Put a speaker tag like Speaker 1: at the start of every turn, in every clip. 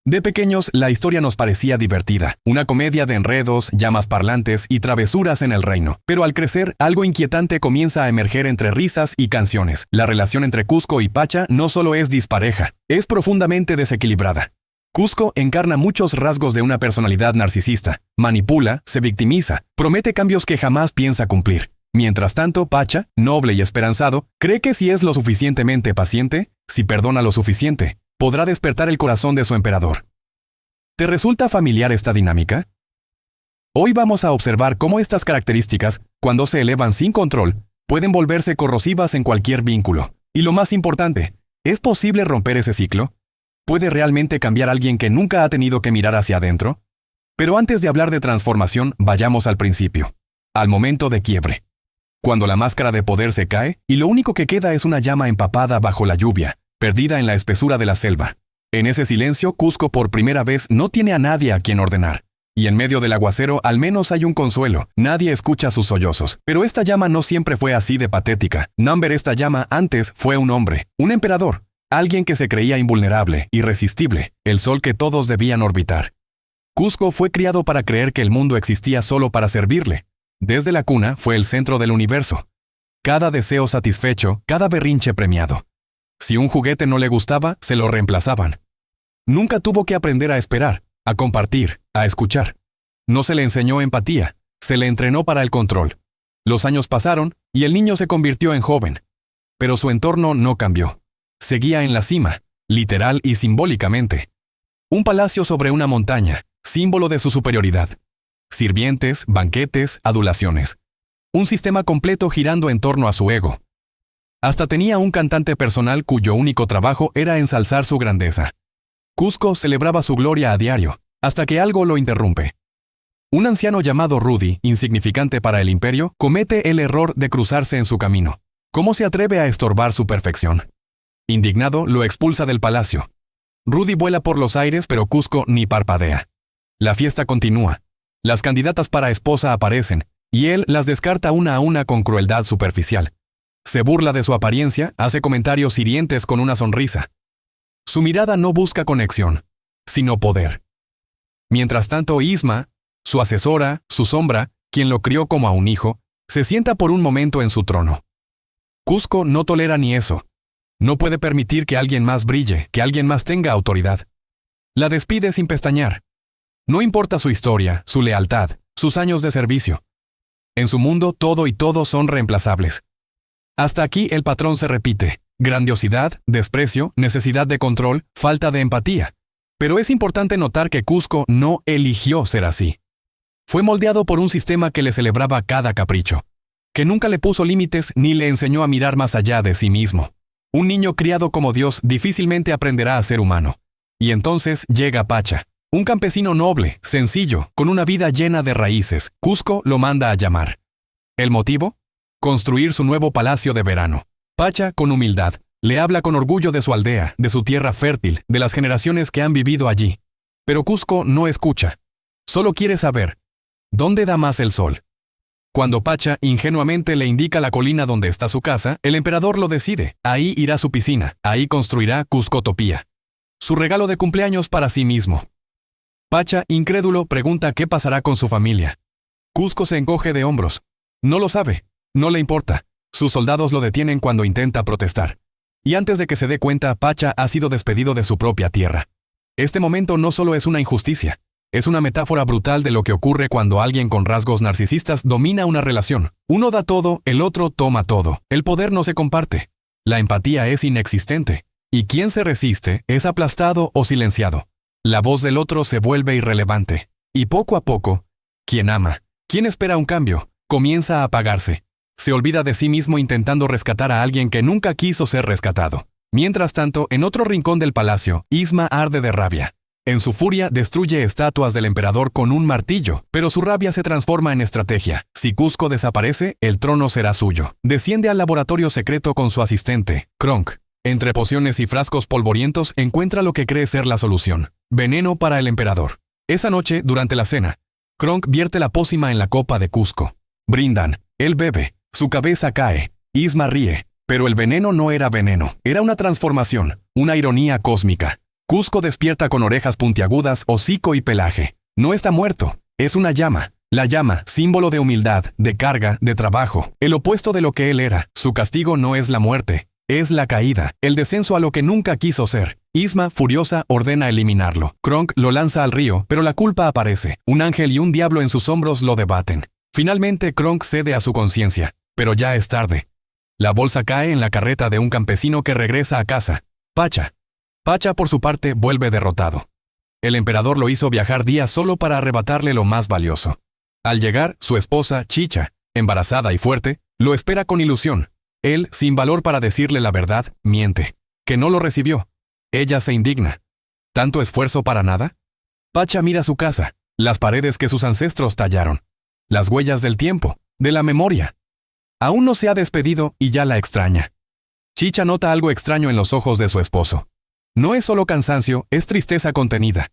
Speaker 1: De pequeños, la historia nos parecía divertida, una comedia de enredos, llamas parlantes y travesuras en el reino. Pero al crecer, algo inquietante comienza a emerger entre risas y canciones. La relación entre Kuzco y Pacha no solo es dispareja, es profundamente desequilibrada. Kuzco encarna muchos rasgos de una personalidad narcisista, manipula, se victimiza, promete cambios que jamás piensa cumplir. Mientras tanto, Pacha, noble y esperanzado, cree que si es lo suficientemente paciente, si perdona lo suficiente, podrá despertar el corazón de su emperador. ¿Te resulta familiar esta dinámica? Hoy vamos a observar cómo estas características, cuando se elevan sin control, pueden volverse corrosivas en cualquier vínculo. Y lo más importante, ¿es posible romper ese ciclo? ¿Puede realmente cambiar a alguien que nunca ha tenido que mirar hacia adentro? Pero antes de hablar de transformación, vayamos al principio, al momento de quiebre. Cuando la máscara de poder se cae, y lo único que queda es una llama empapada bajo la lluvia, perdida en la espesura de la selva. En ese silencio, Kuzco por primera vez no tiene a nadie a quien ordenar. Y en medio del aguacero al menos hay un consuelo, nadie escucha sus sollozos. Pero esta llama no siempre fue así de patética. Number esta llama antes fue un hombre, un emperador, alguien que se creía invulnerable, irresistible, el sol que todos debían orbitar. Kuzco fue criado para creer que el mundo existía solo para servirle. Desde la cuna fue el centro del universo. Cada deseo satisfecho, cada berrinche premiado. Si un juguete no le gustaba, se lo reemplazaban. Nunca tuvo que aprender a esperar, a compartir, a escuchar. No se le enseñó empatía, se le entrenó para el control. Los años pasaron y el niño se convirtió en joven. Pero su entorno no cambió. Seguía en la cima, literal y simbólicamente. Un palacio sobre una montaña, símbolo de su superioridad. Sirvientes, banquetes, adulaciones. Un sistema completo girando en torno a su ego. Hasta tenía un cantante personal cuyo único trabajo era ensalzar su grandeza. Kuzco celebraba su gloria a diario, hasta que algo lo interrumpe. Un anciano llamado Rudy, insignificante para el imperio, comete el error de cruzarse en su camino. ¿Cómo se atreve a estorbar su perfección? Indignado, lo expulsa del palacio. Rudy vuela por los aires, pero Kuzco ni parpadea. La fiesta continúa. Las candidatas para esposa aparecen, y él las descarta una a una con crueldad superficial. Se burla de su apariencia, hace comentarios hirientes con una sonrisa. Su mirada no busca conexión, sino poder. Mientras tanto, Isma, su asesora, su sombra, quien lo crió como a un hijo, se sienta por un momento en su trono. Kuzco no tolera ni eso. No puede permitir que alguien más brille, que alguien más tenga autoridad. La despide sin pestañear. No importa su historia, su lealtad, sus años de servicio. En su mundo todo y todos son reemplazables. Hasta aquí el patrón se repite: grandiosidad, desprecio, necesidad de control, falta de empatía. Pero es importante notar que Kuzco no eligió ser así. Fue moldeado por un sistema que le celebraba cada capricho, que nunca le puso límites ni le enseñó a mirar más allá de sí mismo. Un niño criado como Dios difícilmente aprenderá a ser humano. Y entonces llega Pacha, un campesino noble, sencillo, con una vida llena de raíces. Kuzco lo manda a llamar. ¿El motivo? Construir su nuevo palacio de verano. Pacha, con humildad, le habla con orgullo de su aldea, de su tierra fértil, de las generaciones que han vivido allí. Pero Kuzco no escucha. Solo quiere saber, ¿dónde da más el sol? Cuando Pacha ingenuamente le indica la colina donde está su casa, el emperador lo decide. Ahí irá su piscina, ahí construirá Kuzcotopía. Su regalo de cumpleaños para sí mismo. Pacha, incrédulo, pregunta qué pasará con su familia. Kuzco se encoge de hombros. No lo sabe. No le importa. Sus soldados lo detienen cuando intenta protestar. Y antes de que se dé cuenta, Pacha ha sido despedido de su propia tierra. Este momento no solo es una injusticia, es una metáfora brutal de lo que ocurre cuando alguien con rasgos narcisistas domina una relación. Uno da todo, el otro toma todo. El poder no se comparte. La empatía es inexistente. Y quien se resiste es aplastado o silenciado. La voz del otro se vuelve irrelevante. Y poco a poco, quien ama, quien espera un cambio, comienza a apagarse. Se olvida de sí mismo intentando rescatar a alguien que nunca quiso ser rescatado. Mientras tanto, en otro rincón del palacio, Isma arde de rabia. En su furia, destruye estatuas del emperador con un martillo, pero su rabia se transforma en estrategia. Si Kuzco desaparece, el trono será suyo. Desciende al laboratorio secreto con su asistente, Kronk. Entre pociones y frascos polvorientos, encuentra lo que cree ser la solución: veneno para el emperador. Esa noche, durante la cena, Kronk vierte la pócima en la copa de Kuzco. Brindan. Él bebe. Su cabeza cae. Isma ríe. Pero el veneno no era veneno. Era una transformación, una ironía cósmica. Cusco despierta con orejas puntiagudas, hocico y pelaje. No está muerto, es una llama. La llama, símbolo de humildad, de carga, de trabajo, el opuesto de lo que él era. Su castigo no es la muerte, es la caída, el descenso a lo que nunca quiso ser. Isma, furiosa, ordena eliminarlo. Kronk lo lanza al río, pero la culpa aparece. Un ángel y un diablo en sus hombros lo debaten. Finalmente Kronk cede a su conciencia, pero ya es tarde. La bolsa cae en la carreta de un campesino que regresa a casa. Pacha, por su parte, vuelve derrotado. El emperador lo hizo viajar días solo para arrebatarle lo más valioso. Al llegar, su esposa, Chicha, embarazada y fuerte, lo espera con ilusión. Él, sin valor para decirle la verdad, miente. Que no lo recibió. Ella se indigna. ¿Tanto esfuerzo para nada? Pacha mira su casa, las paredes que sus ancestros tallaron. Las huellas del tiempo, de la memoria. Aún no se ha despedido y ya la extraña. Chicha nota algo extraño en los ojos de su esposo. No es solo cansancio, es tristeza contenida.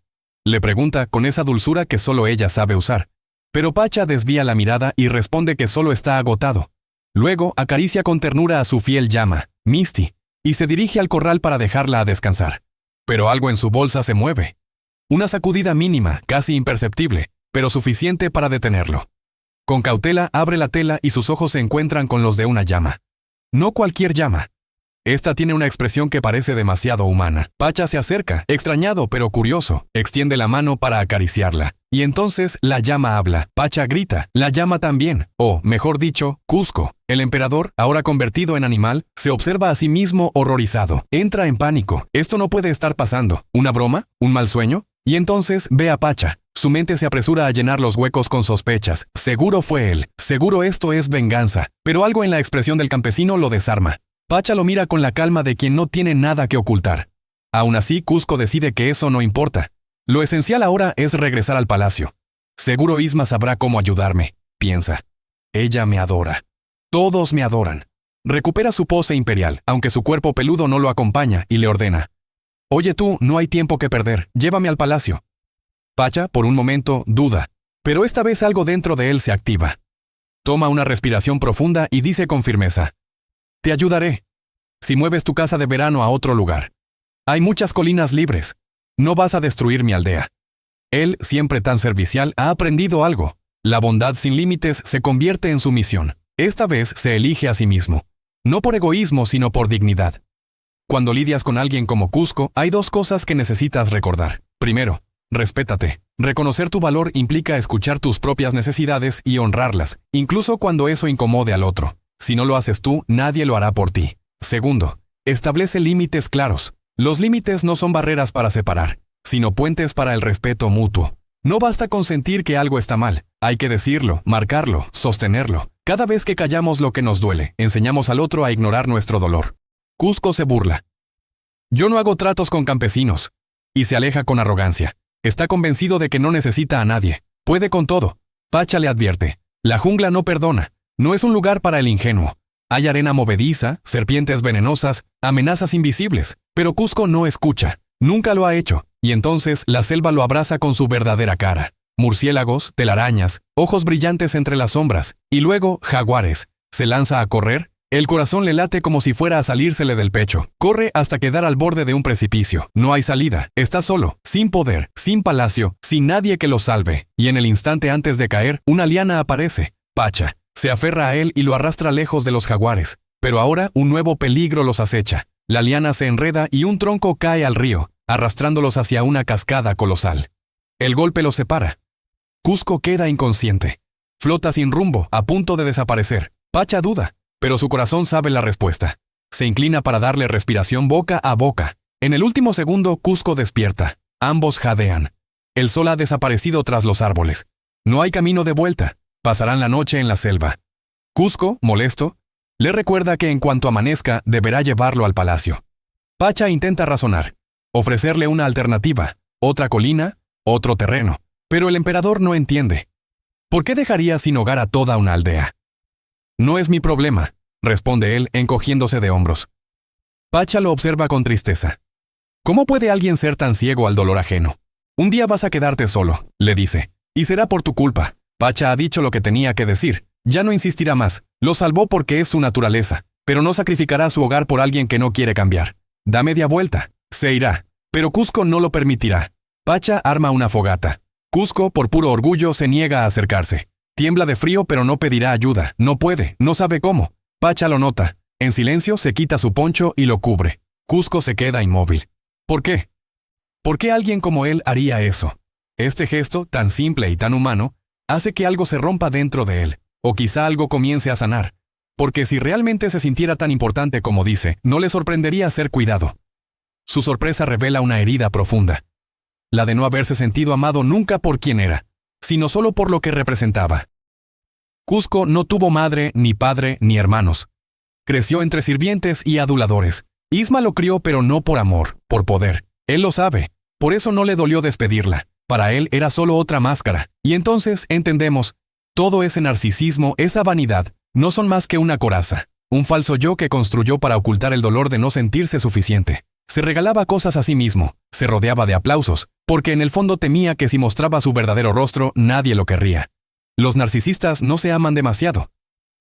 Speaker 1: Le pregunta con esa dulzura que solo ella sabe usar. Pero Pacha desvía la mirada y responde que solo está agotado. Luego acaricia con ternura a su fiel llama, Misty, y se dirige al corral para dejarla a descansar. Pero algo en su bolsa se mueve. Una sacudida mínima, casi imperceptible, pero suficiente para detenerlo. Con cautela abre la tela y sus ojos se encuentran con los de una llama. No cualquier llama. Esta tiene una expresión que parece demasiado humana. Pacha se acerca, extrañado pero curioso, extiende la mano para acariciarla. Y entonces la llama habla. Pacha grita, la llama también. O, mejor dicho, Cusco. El emperador, ahora convertido en animal, se observa a sí mismo horrorizado. Entra en pánico. Esto no puede estar pasando. ¿Una broma? ¿Un mal sueño? Y entonces ve a Pacha. Su mente se apresura a llenar los huecos con sospechas. Seguro fue él. Seguro esto es venganza. Pero algo en la expresión del campesino lo desarma. Pacha lo mira con la calma de quien no tiene nada que ocultar. Aún así, Cusco decide que eso no importa. Lo esencial ahora es regresar al palacio. Seguro Isma sabrá cómo ayudarme, piensa. Ella me adora. Todos me adoran. Recupera su pose imperial, aunque su cuerpo peludo no lo acompaña, y le ordena. Oye tú, no hay tiempo que perder, llévame al palacio. Pacha, por un momento, duda, pero esta vez algo dentro de él se activa. Toma una respiración profunda y dice con firmeza. Te ayudaré. Si mueves tu casa de verano a otro lugar. Hay muchas colinas libres. No vas a destruir mi aldea. Él, siempre tan servicial, ha aprendido algo. La bondad sin límites se convierte en su misión. Esta vez se elige a sí mismo. No por egoísmo, sino por dignidad. Cuando lidias con alguien como Cusco, hay dos cosas que necesitas recordar. Primero, respétate. Reconocer tu valor implica escuchar tus propias necesidades y honrarlas, incluso cuando eso incomode al otro. Si no lo haces tú, nadie lo hará por ti. Segundo, establece límites claros. Los límites no son barreras para separar, sino puentes para el respeto mutuo. No basta con sentir que algo está mal. Hay que decirlo, marcarlo, sostenerlo. Cada vez que callamos lo que nos duele, enseñamos al otro a ignorar nuestro dolor. Cusco se burla. Yo no hago tratos con campesinos. Y se aleja con arrogancia. Está convencido de que no necesita a nadie. Puede con todo. Pacha le advierte. La jungla no perdona. No es un lugar para el ingenuo. Hay arena movediza, serpientes venenosas, amenazas invisibles. Pero Cusco no escucha. Nunca lo ha hecho. Y entonces la selva lo abraza con su verdadera cara. Murciélagos, telarañas, ojos brillantes entre las sombras. Y luego, jaguares. Se lanza a correr. El corazón le late como si fuera a salírsele del pecho. Corre hasta quedar al borde de un precipicio. No hay salida. Está solo, sin poder, sin palacio, sin nadie que lo salve. Y en el instante antes de caer, una liana aparece. Pacha. Se aferra a él y lo arrastra lejos de los jaguares. Pero ahora un nuevo peligro los acecha. La liana se enreda y un tronco cae al río, arrastrándolos hacia una cascada colosal. El golpe los separa. Cusco queda inconsciente. Flota sin rumbo, a punto de desaparecer. Pacha duda, pero su corazón sabe la respuesta. Se inclina para darle respiración boca a boca. En el último segundo, Cusco despierta. Ambos jadean. El sol ha desaparecido tras los árboles. No hay camino de vuelta. Pasarán la noche en la selva. Cusco, molesto, le recuerda que en cuanto amanezca deberá llevarlo al palacio. Pacha intenta razonar, ofrecerle una alternativa, otra colina, otro terreno, pero el emperador no entiende. ¿Por qué dejaría sin hogar a toda una aldea? No es mi problema, responde él encogiéndose de hombros. Pacha lo observa con tristeza. ¿Cómo puede alguien ser tan ciego al dolor ajeno? Un día vas a quedarte solo, le dice, y será por tu culpa. Pacha ha dicho lo que tenía que decir. Ya no insistirá más. Lo salvó porque es su naturaleza, pero no sacrificará su hogar por alguien que no quiere cambiar. Da media vuelta. Se irá. Pero Cusco no lo permitirá. Pacha arma una fogata. Cusco, por puro orgullo, se niega a acercarse. Tiembla de frío pero no pedirá ayuda. No puede, no sabe cómo. Pacha lo nota. En silencio se quita su poncho y lo cubre. Cusco se queda inmóvil. ¿Por qué? ¿Por qué alguien como él haría eso? Este gesto, tan simple y tan humano, hace que algo se rompa dentro de él, o quizá algo comience a sanar. Porque si realmente se sintiera tan importante como dice, no le sorprendería ser cuidado. Su sorpresa revela una herida profunda. La de no haberse sentido amado nunca por quien era, sino solo por lo que representaba. Cusco no tuvo madre, ni padre, ni hermanos. Creció entre sirvientes y aduladores. Isma lo crió pero no por amor, por poder. Él lo sabe. Por eso no le dolió despedirla. Para él era solo otra máscara. Y entonces entendemos, todo ese narcisismo, esa vanidad, no son más que una coraza. Un falso yo que construyó para ocultar el dolor de no sentirse suficiente. Se regalaba cosas a sí mismo, se rodeaba de aplausos, porque en el fondo temía que si mostraba su verdadero rostro, nadie lo querría. Los narcisistas no se aman demasiado.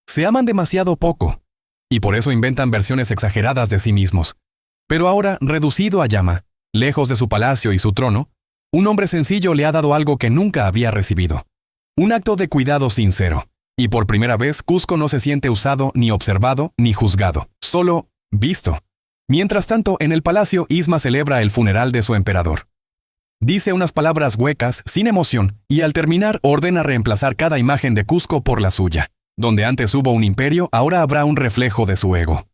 Speaker 1: Se aman demasiado poco. Y por eso inventan versiones exageradas de sí mismos. Pero ahora, reducido a llama, lejos de su palacio y su trono, un hombre sencillo le ha dado algo que nunca había recibido. Un acto de cuidado sincero. Y por primera vez, Cusco no se siente usado, ni observado, ni juzgado. Solo visto. Mientras tanto, en el palacio, Isma celebra el funeral de su emperador. Dice unas palabras huecas, sin emoción, y al terminar ordena reemplazar cada imagen de Cusco por la suya. Donde antes hubo un imperio, ahora habrá un reflejo de su ego.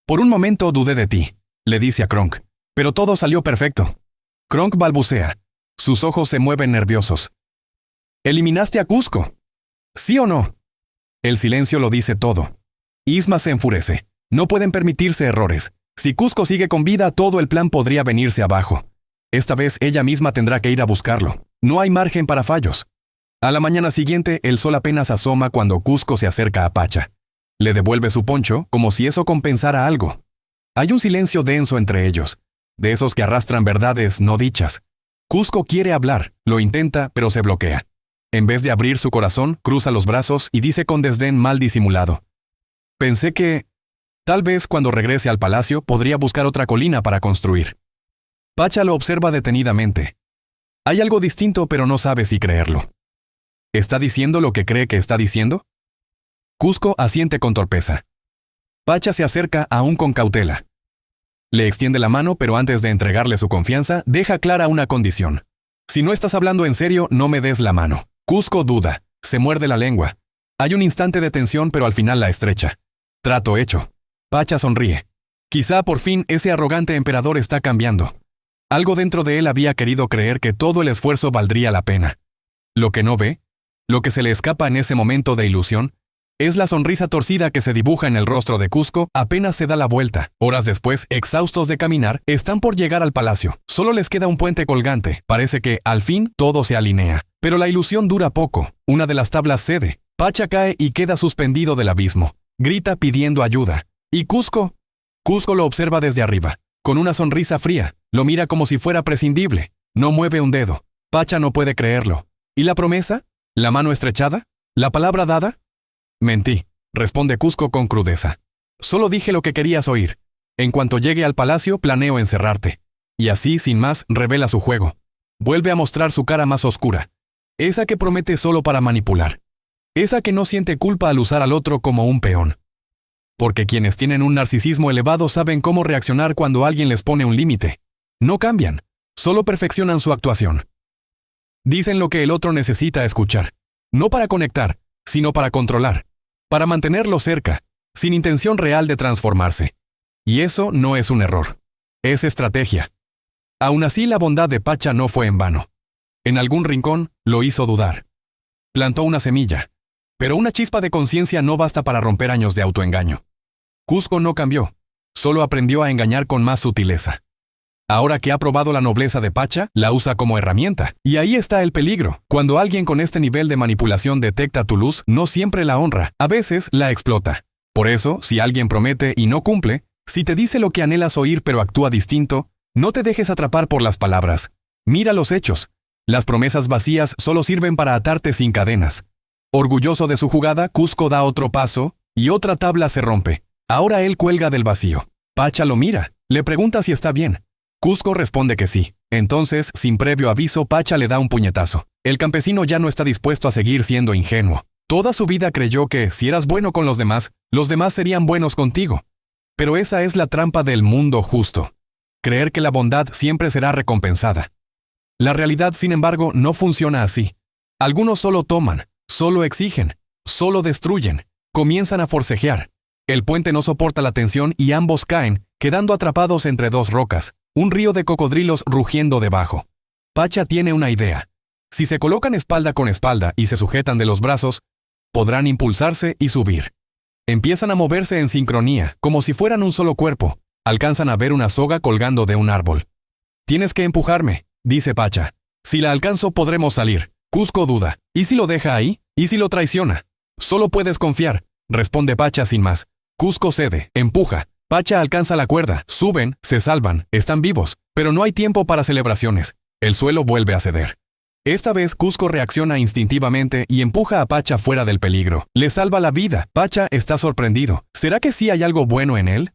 Speaker 1: Por un momento dudé de ti, le dice a Kronk, pero todo salió perfecto. Kronk balbucea. Sus ojos se mueven nerviosos. ¿Eliminaste a Cusco? ¿Sí o no? El silencio lo dice todo. Isma se enfurece. No pueden permitirse errores. Si Cusco sigue con vida, todo el plan podría venirse abajo. Esta vez ella misma tendrá que ir a buscarlo. No hay margen para fallos. A la mañana siguiente, el sol apenas asoma cuando Cusco se acerca a Pacha. Le devuelve su poncho, como si eso compensara algo. Hay un silencio denso entre ellos, de esos que arrastran verdades no dichas. Cusco quiere hablar, lo intenta, pero se bloquea. En vez de abrir su corazón, cruza los brazos y dice con desdén mal disimulado. Pensé que, tal vez cuando regrese al palacio, podría buscar otra colina para construir. Pacha lo observa detenidamente. Hay algo distinto, pero no sabe si creerlo. ¿Está diciendo lo que cree que está diciendo? Cusco asiente con torpeza. Pacha se acerca aún con cautela. Le extiende la mano, pero antes de entregarle su confianza, deja clara una condición. Si no estás hablando en serio, no me des la mano. Cusco duda, se muerde la lengua. Hay un instante de tensión, pero al final la estrecha. Trato hecho. Pacha sonríe. Quizá por fin ese arrogante emperador está cambiando. Algo dentro de él había querido creer que todo el esfuerzo valdría la pena. Lo que no ve, lo que se le escapa en ese momento de ilusión, es la sonrisa torcida que se dibuja en el rostro de Cusco apenas se da la vuelta. Horas después, exhaustos de caminar, están por llegar al palacio. Solo les queda un puente colgante. Parece que, al fin, todo se alinea. Pero la ilusión dura poco. Una de las tablas cede. Pacha cae y queda suspendido del abismo. Grita pidiendo ayuda. ¿Y Cusco? Cusco lo observa desde arriba. Con una sonrisa fría. Lo mira como si fuera prescindible. No mueve un dedo. Pacha no puede creerlo. ¿Y la promesa? ¿La mano estrechada? ¿La palabra dada? Mentí, responde Cusco con crudeza. Solo dije lo que querías oír. En cuanto llegue al palacio, planeo encerrarte. Y así, sin más, revela su juego. Vuelve a mostrar su cara más oscura. Esa que promete solo para manipular. Esa que no siente culpa al usar al otro como un peón. Porque quienes tienen un narcisismo elevado saben cómo reaccionar cuando alguien les pone un límite. No cambian, solo perfeccionan su actuación. Dicen lo que el otro necesita escuchar. No para conectar, sino para controlar. Para mantenerlo cerca, sin intención real de transformarse. Y eso no es un error. Es estrategia. Aún así, la bondad de Pacha no fue en vano. En algún rincón, lo hizo dudar. Plantó una semilla. Pero una chispa de conciencia no basta para romper años de autoengaño. Cusco no cambió. Solo aprendió a engañar con más sutileza. Ahora que ha probado la nobleza de Pacha, la usa como herramienta. Y ahí está el peligro. Cuando alguien con este nivel de manipulación detecta tu luz, no siempre la honra. A veces la explota. Por eso, si alguien promete y no cumple, si te dice lo que anhelas oír pero actúa distinto, no te dejes atrapar por las palabras. Mira los hechos. Las promesas vacías solo sirven para atarte sin cadenas. Orgulloso de su jugada, Cusco da otro paso, y otra tabla se rompe. Ahora él cuelga del vacío. Pacha lo mira. Le pregunta si está bien. Cusco responde que sí. Entonces, sin previo aviso, Pacha le da un puñetazo. El campesino ya no está dispuesto a seguir siendo ingenuo. Toda su vida creyó que, si eras bueno con los demás serían buenos contigo. Pero esa es la trampa del mundo justo. Creer que la bondad siempre será recompensada. La realidad, sin embargo, no funciona así. Algunos solo toman, solo exigen, solo destruyen, comienzan a forcejear. El puente no soporta la tensión y ambos caen, quedando atrapados entre dos rocas, un río de cocodrilos rugiendo debajo. Pacha tiene una idea. Si se colocan espalda con espalda y se sujetan de los brazos, podrán impulsarse y subir. Empiezan a moverse en sincronía, como si fueran un solo cuerpo. Alcanzan a ver una soga colgando de un árbol. «Tienes que empujarme», dice Pacha. «Si la alcanzo podremos salir». Cusco duda. ¿Y si lo deja ahí? ¿Y si lo traiciona? «Solo puedes confiar», responde Pacha sin más. Cusco cede, empuja. Pacha alcanza la cuerda, suben, se salvan, están vivos. Pero no hay tiempo para celebraciones. El suelo vuelve a ceder. Esta vez Cusco reacciona instintivamente y empuja a Pacha fuera del peligro. Le salva la vida. Pacha está sorprendido. ¿Será que sí hay algo bueno en él?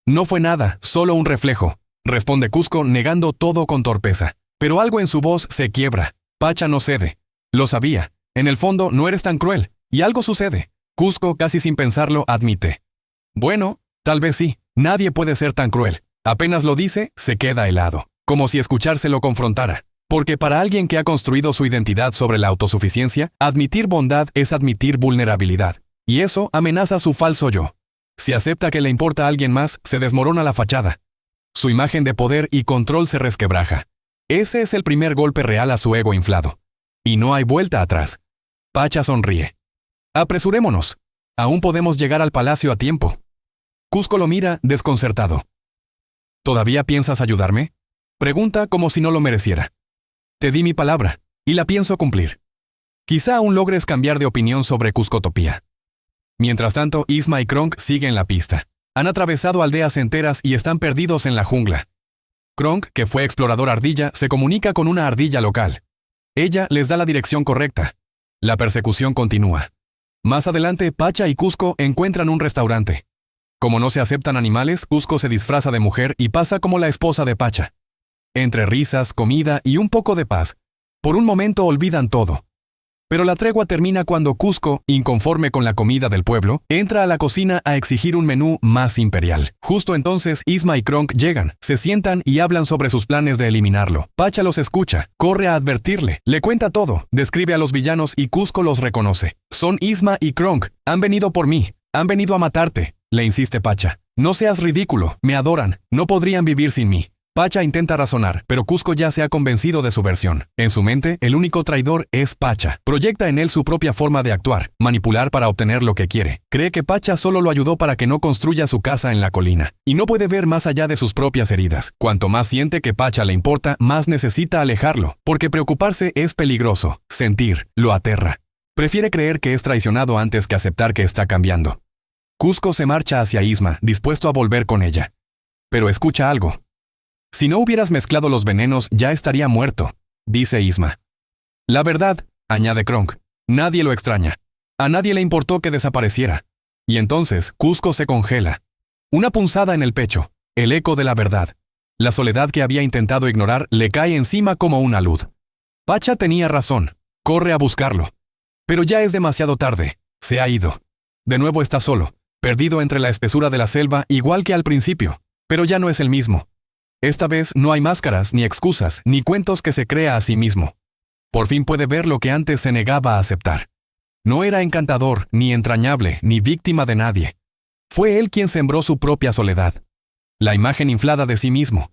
Speaker 1: «No fue nada, solo un reflejo», responde Cusco negando todo con torpeza. Pero algo en su voz se quiebra. Pacha no cede. Lo sabía. En el fondo no eres tan cruel. Y algo sucede. Cusco, casi sin pensarlo, admite. «Bueno, tal vez sí. Nadie puede ser tan cruel». Apenas lo dice, se queda helado. Como si escucharse lo confrontara. Porque para alguien que ha construido su identidad sobre la autosuficiencia, admitir bondad es admitir vulnerabilidad. Y eso amenaza su falso yo. Si acepta que le importa a alguien más, se desmorona la fachada. Su imagen de poder y control se resquebraja. Ese es el primer golpe real a su ego inflado. Y no hay vuelta atrás. Pacha sonríe. «Apresurémonos. Aún podemos llegar al palacio a tiempo». Cusco lo mira, desconcertado. «¿Todavía piensas ayudarme?», pregunta como si no lo mereciera. «Te di mi palabra, y la pienso cumplir». Quizá aún logres cambiar de opinión sobre Cuscotopía. Mientras tanto, Isma y Kronk siguen la pista. Han atravesado aldeas enteras y están perdidos en la jungla. Kronk, que fue explorador ardilla, se comunica con una ardilla local. Ella les da la dirección correcta. La persecución continúa. Más adelante, Pacha y Cusco encuentran un restaurante. Como no se aceptan animales, Cusco se disfraza de mujer y pasa como la esposa de Pacha. Entre risas, comida y un poco de paz, por un momento olvidan todo. Pero la tregua termina cuando Cusco, inconforme con la comida del pueblo, entra a la cocina a exigir un menú más imperial. Justo entonces, Isma y Kronk llegan, se sientan y hablan sobre sus planes de eliminarlo. Pacha los escucha, corre a advertirle, le cuenta todo, describe a los villanos y Cusco los reconoce. «Son Isma y Kronk, han venido por mí, han venido a matarte», le insiste Pacha. «No seas ridículo, me adoran, no podrían vivir sin mí». Pacha intenta razonar, pero Cusco ya se ha convencido de su versión. En su mente, el único traidor es Pacha. Proyecta en él su propia forma de actuar, manipular para obtener lo que quiere. Cree que Pacha solo lo ayudó para que no construya su casa en la colina. Y no puede ver más allá de sus propias heridas. Cuanto más siente que Pacha le importa, más necesita alejarlo. Porque preocuparse es peligroso. Sentir lo aterra. Prefiere creer que es traicionado antes que aceptar que está cambiando. Cusco se marcha hacia Isma, dispuesto a volver con ella. Pero escucha algo. «Si no hubieras mezclado los venenos, ya estaría muerto», dice Isma. «La verdad», añade Kronk, «nadie lo extraña. A nadie le importó que desapareciera». Y entonces Cusco se congela. Una punzada en el pecho, el eco de la verdad. La soledad que había intentado ignorar le cae encima como una luz. Pacha tenía razón. Corre a buscarlo. Pero ya es demasiado tarde. Se ha ido. De nuevo está solo, perdido entre la espesura de la selva, igual que al principio. Pero ya no es el mismo. Esta vez no hay máscaras, ni excusas, ni cuentos que se crea a sí mismo. Por fin puede ver lo que antes se negaba a aceptar. No era encantador, ni entrañable, ni víctima de nadie. Fue él quien sembró su propia soledad. La imagen inflada de sí mismo.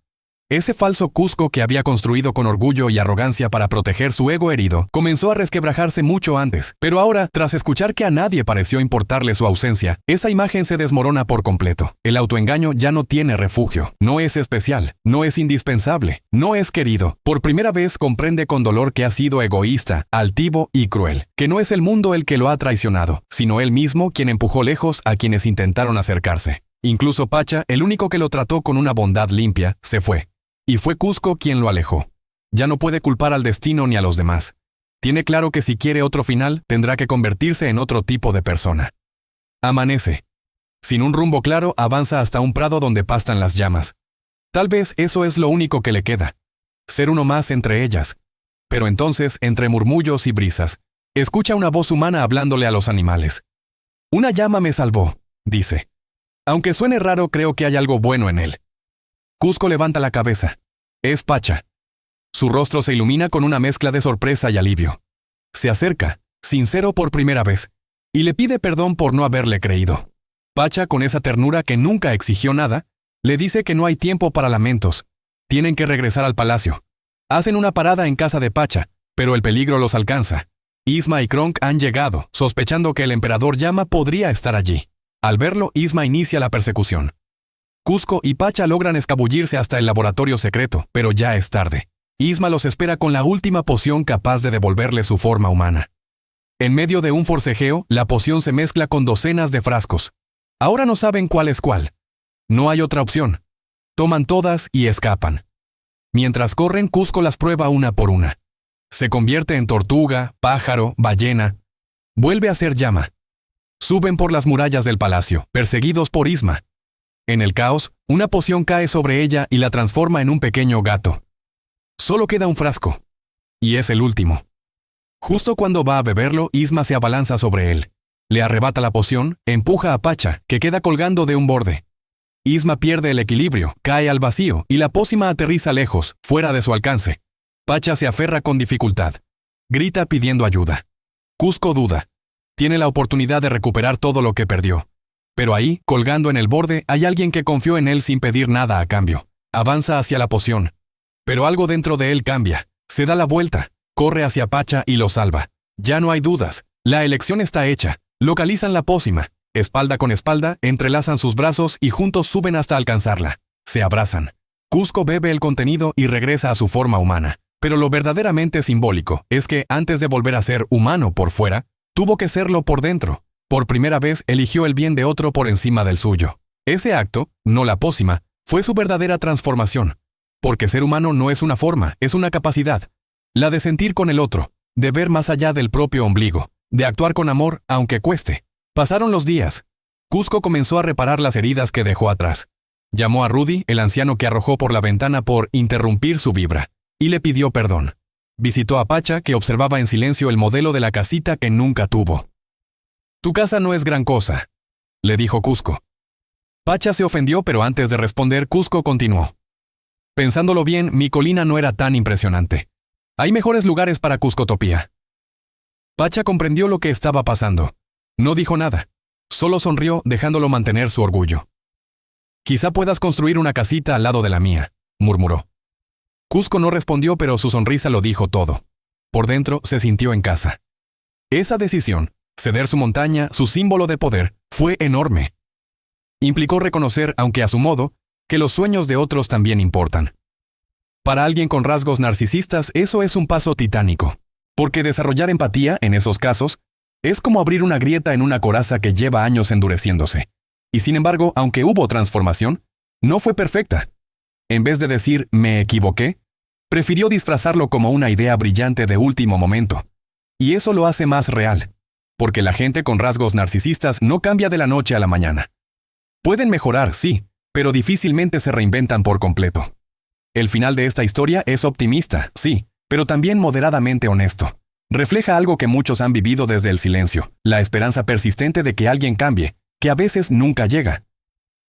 Speaker 1: Ese falso Cusco que había construido con orgullo y arrogancia para proteger su ego herido, comenzó a resquebrajarse mucho antes. Pero ahora, tras escuchar que a nadie pareció importarle su ausencia, esa imagen se desmorona por completo. El autoengaño ya no tiene refugio. No es especial, no es indispensable, no es querido. Por primera vez comprende con dolor que ha sido egoísta, altivo y cruel. Que no es el mundo el que lo ha traicionado, sino él mismo quien empujó lejos a quienes intentaron acercarse. Incluso Pacha, el único que lo trató con una bondad limpia, se fue. Y fue Cusco quien lo alejó. Ya no puede culpar al destino ni a los demás. Tiene claro que si quiere otro final, tendrá que convertirse en otro tipo de persona. Amanece. Sin un rumbo claro, avanza hasta un prado donde pastan las llamas. Tal vez eso es lo único que le queda. Ser uno más entre ellas. Pero entonces, entre murmullos y brisas, escucha una voz humana hablándole a los animales. Una llama me salvó, dice. Aunque suene raro, creo que hay algo bueno en él. Cusco levanta la cabeza. Es Pacha. Su rostro se ilumina con una mezcla de sorpresa y alivio. Se acerca, sincero por primera vez, y le pide perdón por no haberle creído. Pacha, con esa ternura que nunca exigió nada, le dice que no hay tiempo para lamentos. Tienen que regresar al palacio. Hacen una parada en casa de Pacha, pero el peligro los alcanza. Isma y Kronk han llegado, sospechando que el emperador Llama podría estar allí. Al verlo, Isma inicia la persecución. Cusco y Pacha logran escabullirse hasta el laboratorio secreto, pero ya es tarde. Isma los espera con la última poción capaz de devolverle su forma humana. En medio de un forcejeo, la poción se mezcla con docenas de frascos. Ahora no saben cuál es cuál. No hay otra opción. Toman todas y escapan. Mientras corren, Cusco las prueba una por una. Se convierte en tortuga, pájaro, ballena. Vuelve a ser llama. Suben por las murallas del palacio, perseguidos por Isma. En el caos, una poción cae sobre ella y la transforma en un pequeño gato. Solo queda un frasco. Y es el último. Justo cuando va a beberlo, Isma se abalanza sobre él. Le arrebata la poción, empuja a Pacha, que queda colgando de un borde. Isma pierde el equilibrio, cae al vacío y la pócima aterriza lejos, fuera de su alcance. Pacha se aferra con dificultad. Grita pidiendo ayuda. Cusco duda. Tiene la oportunidad de recuperar todo lo que perdió. Pero ahí, colgando en el borde, hay alguien que confió en él sin pedir nada a cambio. Avanza hacia la poción. Pero algo dentro de él cambia. Se da la vuelta, corre hacia Pacha y lo salva. Ya no hay dudas. La elección está hecha. Localizan la pócima. Espalda con espalda, entrelazan sus brazos y juntos suben hasta alcanzarla. Se abrazan. Cusco bebe el contenido y regresa a su forma humana. Pero lo verdaderamente simbólico es que, antes de volver a ser humano por fuera, tuvo que serlo por dentro. Por primera vez eligió el bien de otro por encima del suyo. Ese acto, no la pócima, fue su verdadera transformación. Porque ser humano no es una forma, es una capacidad. La de sentir con el otro, de ver más allá del propio ombligo, de actuar con amor, aunque cueste. Pasaron los días. Cusco comenzó a reparar las heridas que dejó atrás. Llamó a Rudy, el anciano que arrojó por la ventana por interrumpir su vibra, y le pidió perdón. Visitó a Pacha, que observaba en silencio el modelo de la casita que nunca tuvo. «Tu casa no es gran cosa», le dijo Cusco. Pacha se ofendió, pero antes de responder, Cusco continuó. «Pensándolo bien, mi colina no era tan impresionante. Hay mejores lugares para Cuscotopía». Pacha comprendió lo que estaba pasando. No dijo nada. Solo sonrió, dejándolo mantener su orgullo. «Quizá puedas construir una casita al lado de la mía», murmuró. Cusco no respondió, pero su sonrisa lo dijo todo. Por dentro se sintió en casa. Esa decisión, ceder su montaña, su símbolo de poder, fue enorme. Implicó reconocer, aunque a su modo, que los sueños de otros también importan. Para alguien con rasgos narcisistas, eso es un paso titánico. Porque desarrollar empatía, en esos casos, es como abrir una grieta en una coraza que lleva años endureciéndose. Y sin embargo, aunque hubo transformación, no fue perfecta. En vez de decir «me equivoqué», prefirió disfrazarlo como una idea brillante de último momento. Y eso lo hace más real. Porque la gente con rasgos narcisistas no cambia de la noche a la mañana. Pueden mejorar, sí, pero difícilmente se reinventan por completo. El final de esta historia es optimista, sí, pero también moderadamente honesto. Refleja algo que muchos han vivido desde el silencio, la esperanza persistente de que alguien cambie, que a veces nunca llega.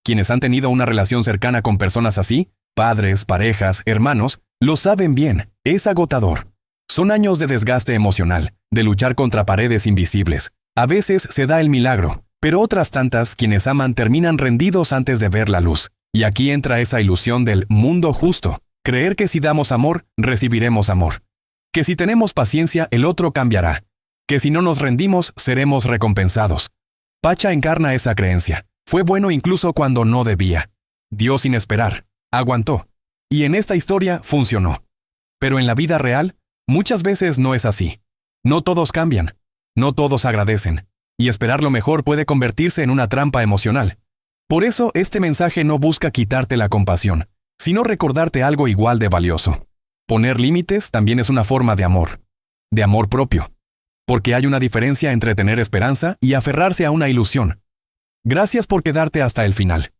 Speaker 1: Quienes han tenido una relación cercana con personas así, padres, parejas, hermanos, lo saben bien, es agotador. Son años de desgaste emocional, de luchar contra paredes invisibles. A veces se da el milagro, pero otras tantas quienes aman terminan rendidos antes de ver la luz. Y aquí entra esa ilusión del mundo justo, creer que si damos amor, recibiremos amor. Que si tenemos paciencia, el otro cambiará. Que si no nos rendimos, seremos recompensados. Pacha encarna esa creencia. Fue bueno incluso cuando no debía. Dio sin esperar. Aguantó. Y en esta historia funcionó. Pero en la vida real, muchas veces no es así. No todos cambian. No todos agradecen. Y esperar lo mejor puede convertirse en una trampa emocional. Por eso, este mensaje no busca quitarte la compasión, sino recordarte algo igual de valioso. Poner límites también es una forma de amor propio. Porque hay una diferencia entre tener esperanza y aferrarse a una ilusión. Gracias por quedarte hasta el final.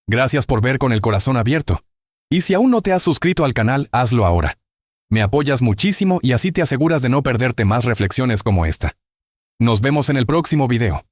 Speaker 1: Gracias por ver con el corazón abierto. Y si aún no te has suscrito al canal, hazlo ahora. Me apoyas muchísimo y así te aseguras de no perderte más reflexiones como esta. Nos vemos en el próximo video.